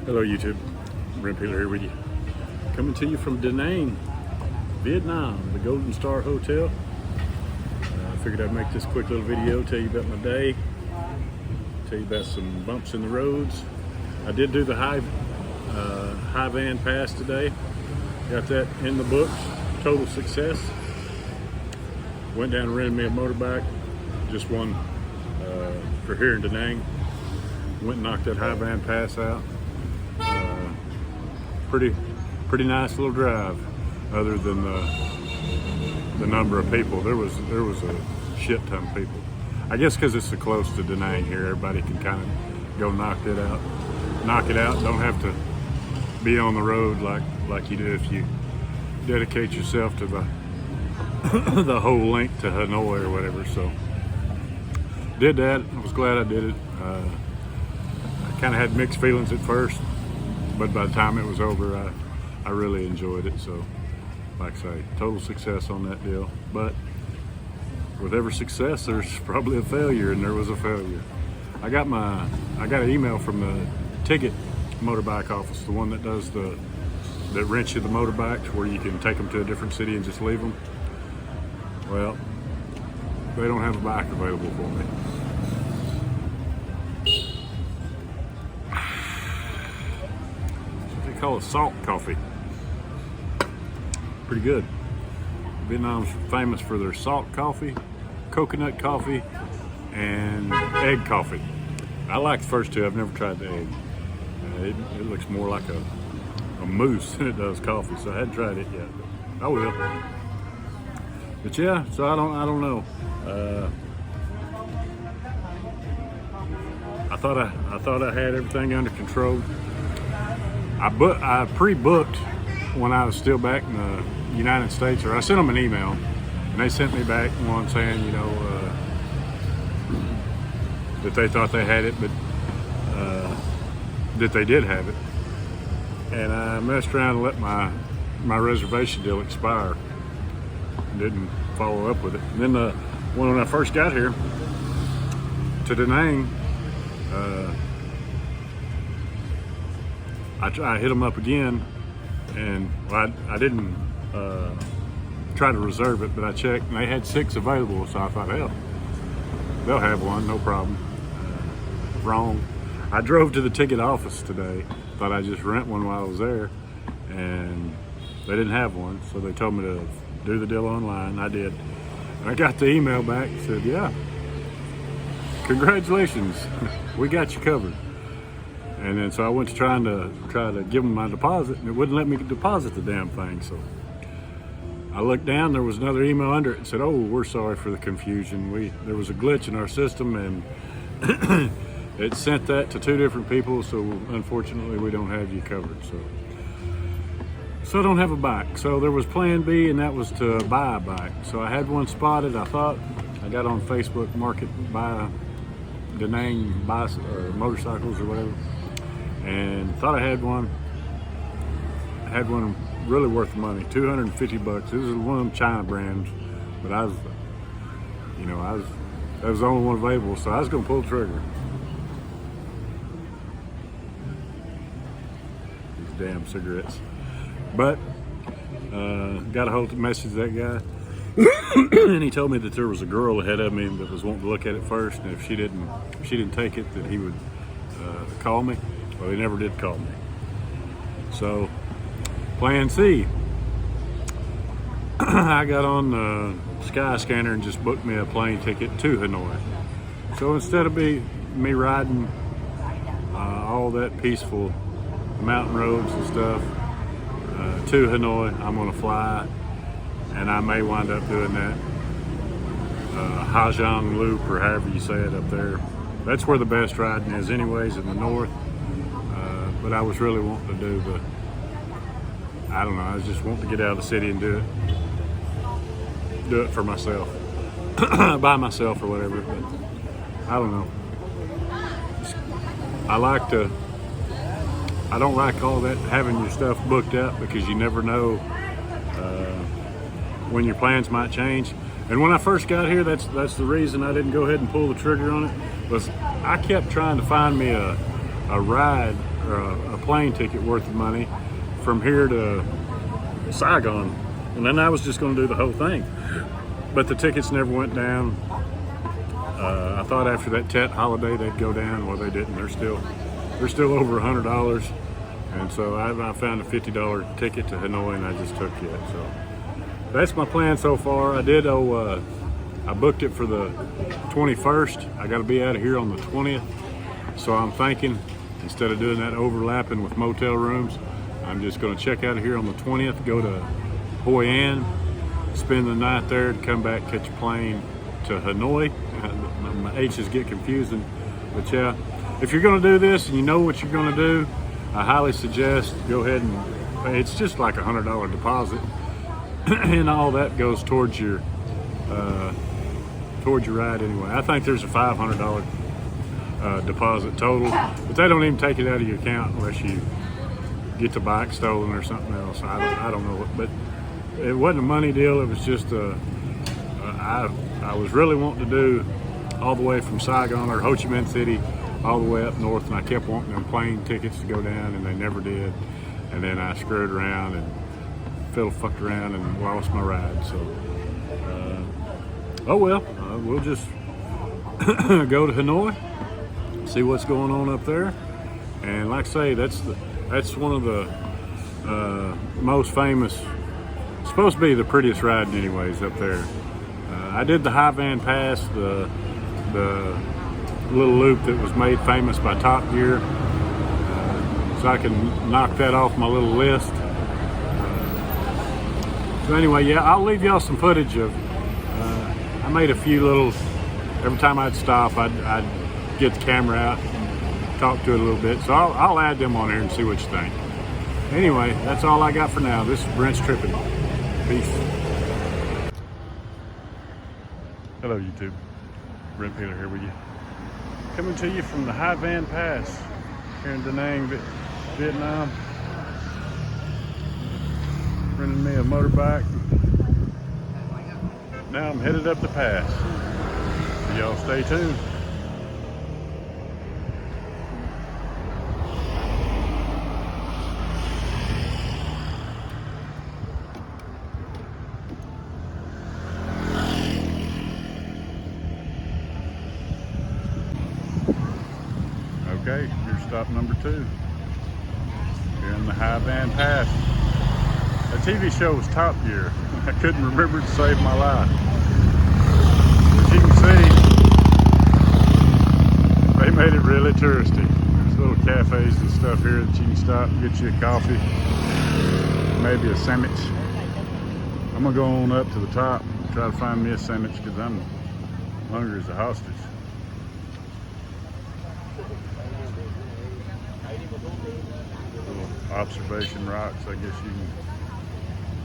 Hello YouTube, Brent Peeler here with you. Coming to you from Da Nang, Vietnam, the Golden Star Hotel. I figured I'd make this quick little video, tell you about my day, tell you about some bumps in the roads. I did do the high van pass today, got that in the books, total success. Went down and rented me a motorbike, just one for here in Da Nang. Went and knocked that high van pass out. Pretty nice little drive, other than the number of people. There was a shit ton of people. I guess because it's so close to Da Nang here, everybody can kind of go knock it out. Don't have to be on the road like you do if you dedicate yourself to the whole length to Hanoi or whatever. So did that. I was glad I did it. I kind of had mixed feelings at first, but by the time it was over, I really enjoyed it. So, like I say, total success on that deal. But with every success, there's probably a failure, and there was a failure. I got an email from the Tigit motorbike office, the one that does that rents you the motorbikes, where you can take them to a different city and just leave them. Well, they don't have a bike available for me. They call it salt coffee. Pretty good. Vietnam's famous for their salt coffee, coconut coffee, and egg coffee. I like the first two. I've never tried the egg. It looks more like a mousse than it does coffee, so I hadn't tried it yet. But I will. But yeah, so I don't know. I thought I had everything under control. I pre-booked when I was still back in the United States, or I sent them an email, and they sent me back one saying, that they thought they had it, but that they did have it. And I messed around and let my reservation deal expire. Didn't follow up with it. And then when I first got here to Da Nang, I hit them up again, and I didn't try to reserve it, but I checked and they had 6 available, so I thought, hell, they'll have one, no problem. Wrong. I drove to the ticket office today, thought I'd just rent one while I was there, and they didn't have one, so they told me to do the deal online. I did. And I got the email back and said, yeah, congratulations, we got you covered. And then so I went to try to give them my deposit, and it wouldn't let me deposit the damn thing. So I looked down, there was another email under it and said, oh, we're sorry for the confusion. There was a glitch in our system, and it sent that to 2 different people, so unfortunately we don't have you covered. So I don't have a bike. So there was plan B, and that was to buy a bike. So I had one spotted. I got on Facebook Market, buy Da Nang motorcycles or whatever, and thought I had one. I had one really worth the money, $250. This is one of them China brands, but that was the only one available, so I was gonna pull the trigger. These damn cigarettes. But got a hold of message that guy, and he told me that there was a girl ahead of me that was wanting to look at it first, and if she didn't take it, that he would call me. Well, he never did call me. So plan C. I got on the Skyscanner and just booked me a plane ticket to Hanoi. So instead of me riding all that peaceful mountain roads and stuff to Hanoi, I'm gonna fly, and I may wind up doing that Ha Giang Loop, or however you say it up there. That's where the best riding is anyways, in the north. But I was really wanting to do I don't know, I was just wanting to get out of the city and do it for myself, by myself or whatever. But I don't know. I don't like all that, having your stuff booked up, because you never know when your plans might change. And when I first got here, that's the reason I didn't go ahead and pull the trigger on it, was I kept trying to find me a ride a plane ticket worth of money from here to Saigon, and then I was just going to do the whole thing. But the tickets never went down. I thought after that Tet holiday they'd go down. Well, they didn't. They're still over $100. And so I found a $50 ticket to Hanoi, and I just took it. So that's my plan so far. I booked it for the 21st. I got to be out of here on the 20th. So I'm thinking, instead of doing that overlapping with motel rooms, I'm just going to check out of here on the 20th, go to Hoi An, spend the night there, and come back, catch a plane to Hanoi. My H's get confusing, but yeah, if you're going to do this and you know what you're going to do, I highly suggest go ahead and it's just like $100 deposit, and all that goes towards your ride anyway. I think there's a $500 deposit total, but they don't even take it out of your account unless you get the bike stolen or something else. I don't know, but it wasn't a money deal. It was just I was really wanting to do all the way from Saigon or Ho Chi Minh City all the way up north, and I kept wanting them plane tickets to go down, and they never did. And then I screwed around and fucked around and lost my ride. So oh well, we'll just go to Hanoi, see what's going on up there. And like I say, that's one of the most famous, supposed to be the prettiest riding anyways up there. I did the High Van Pass, the little loop that was made famous by Top Gear, so I can knock that off my little list. So anyway, yeah, I'll leave y'all some footage of, I made a few little, every time I'd stop, I'd get the camera out and talk to it a little bit. So I'll add them on here and see what you think. Anyway, that's all I got for now. This is Brent's Tripping. Peace. Hello YouTube, Brent Peeler here with you. Coming to you from the High Van Pass here in Da Nang, Vietnam. Renting me a motorbike. Now I'm headed up the pass. So y'all stay tuned. Okay, here's stop number 2. Here in the High Van Pass. The TV show was Top Gear. I couldn't remember to save my life. As you can see, they made it really touristy. There's little cafes and stuff here that you can stop and get you a coffee, maybe a sandwich. I'm gonna go on up to the top and try to find me a sandwich because I'm hungry as a hostage. Little observation rocks, I guess you can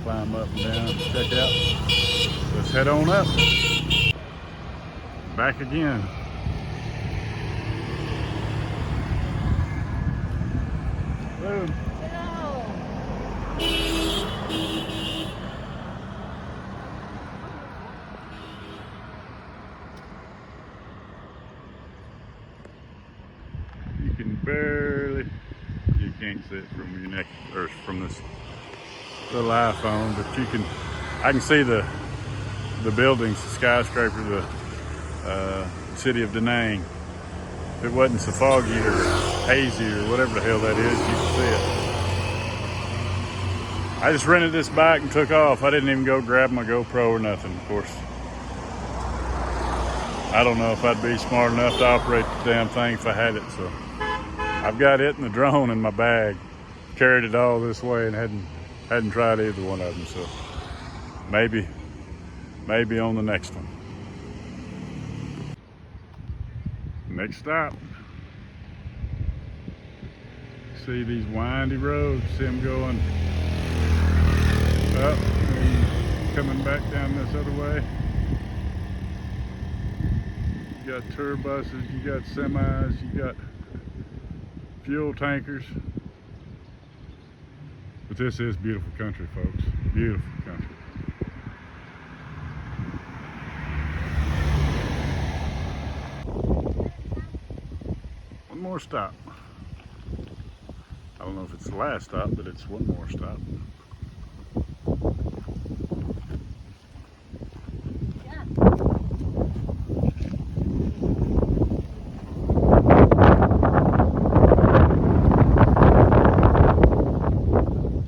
climb up and down, check out. Let's head on up. Back again. Boom. You can barely, you can't see it from your neck or from this little iPhone, but I can see the buildings, the skyscraper, the city of Da Nang. If it wasn't so foggy or hazy or whatever the hell that is, you can see it. I just rented this bike and took off. I didn't even go grab my GoPro or nothing, of course. I don't know if I'd be smart enough to operate the damn thing if I had it, so I've got it and the drone in my bag. Carried it all this way and hadn't tried either one of them, so maybe on the next one. Next stop. See these windy roads, see them going up and coming back down this other way. You got tour buses, you got semis, you got fuel tankers. But this is beautiful country, folks. Beautiful country. One more stop. don't know if it's the last stop, but it's one more stop.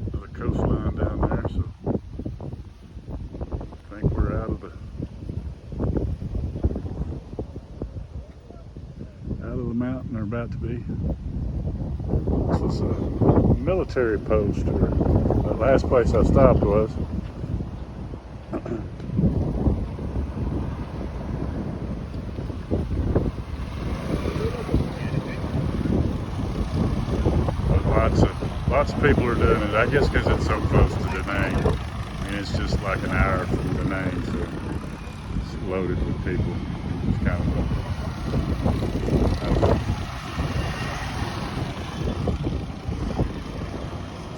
Another coastline down there, so I think we're out of the mountain, or about to be. This is a military post, or the last place I stopped was. But lots of people are doing it. I guess because it's so close to Da Nang. I mean, it's just like an hour from Da Nang, so it's loaded with people. It's kind of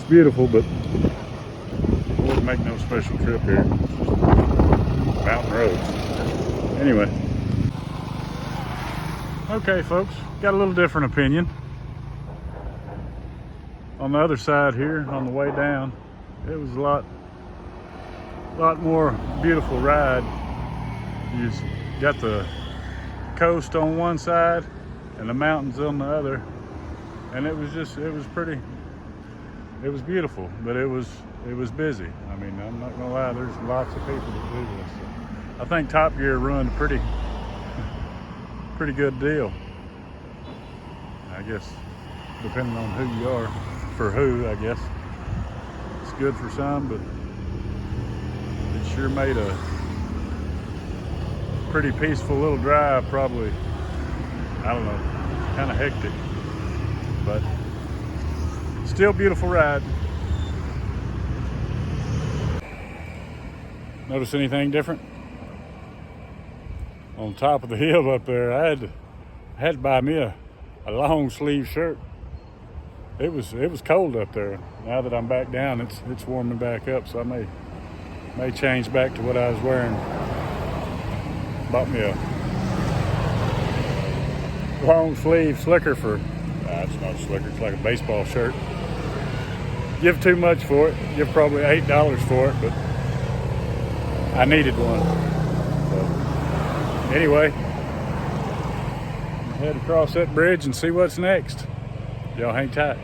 beautiful, but I wouldn't make no special trip here. It's just mountain roads. Anyway. Okay, folks, got a little different opinion. On the other side here, on the way down, it was a lot more beautiful ride. You got the coast on one side and the mountains on the other, and it was beautiful, but it was busy. I mean, I'm not gonna lie, there's lots of people that do this. So I think Top Gear ruined a pretty good deal. I guess, depending on who you are, for who, I guess. It's good for some, but it sure made a pretty peaceful little drive, probably, I don't know, kind of hectic, but still beautiful ride. Notice anything different? On top of the hill up there, I had to buy me a long sleeve shirt. It was cold up there. Now that I'm back down, it's warming back up, so I may change back to what I was wearing. Bought me a long sleeve slicker for, it's not a slicker, it's like a baseball shirt. Give too much for it. Give probably $8 for it, but I needed one. So, anyway, I'm head across that bridge and see what's next. Y'all hang tight.